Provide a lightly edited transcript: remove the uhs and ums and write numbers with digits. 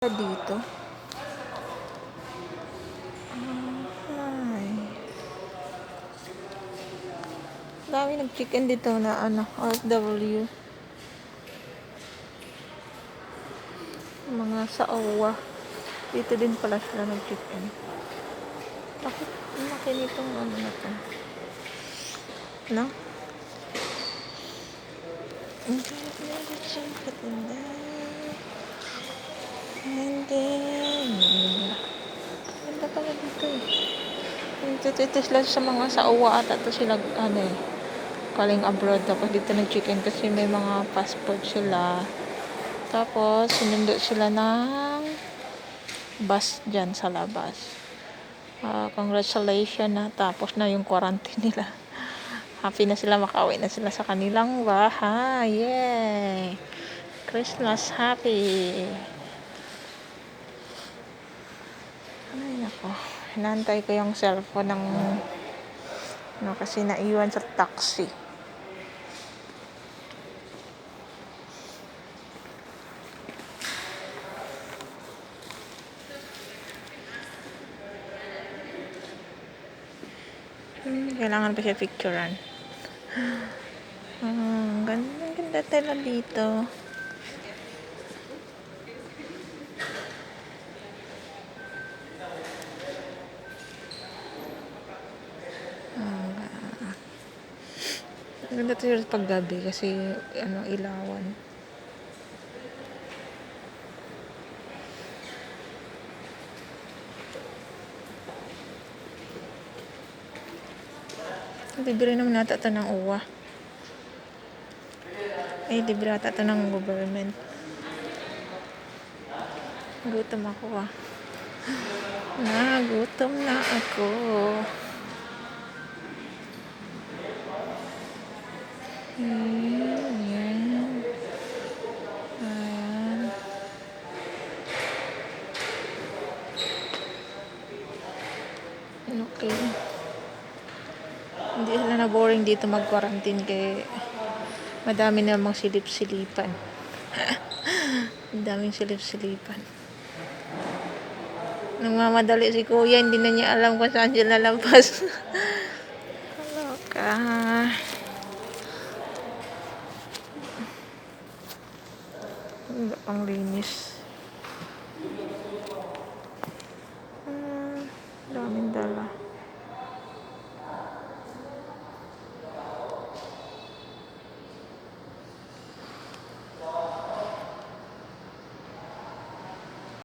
Dito. Ay. Dami nag-chicken dito na OFW. Mga sa OWA. Dito din pala sila nag-chicken. Bakit laki nitong na to? No? Ganda pala dito eh. Ito sila sa mga sa OWA ata to sila calling abroad. Tapos dito nag-chicken kasi may mga passport sila. Tapos sinundo sila ng bus dyan sa labas. Congratulations na. Tapos na yung quarantine nila. Happy na sila, makauwi na sila sa kanilang bahay. Yay! Christmas happy! Ay nako, hinantay ko yung cellphone ng kasi naiwan sa taxi. Kailangan pa siya picturean. Ganda tela dito. Ganda to pag gabi kasi ilawan. Libre naman nata ito ng uwa. Libre nata ito ng government. Gutom ako gutom na ako. Ayan. Okay. Hindi sila na boring dito mag-quarantine kay madami namang silip-silipan. Daming silip-silipan. Nagmamadali si kuya, hindi na niya alam kung saan siya lalabas. Loka. Ang linis.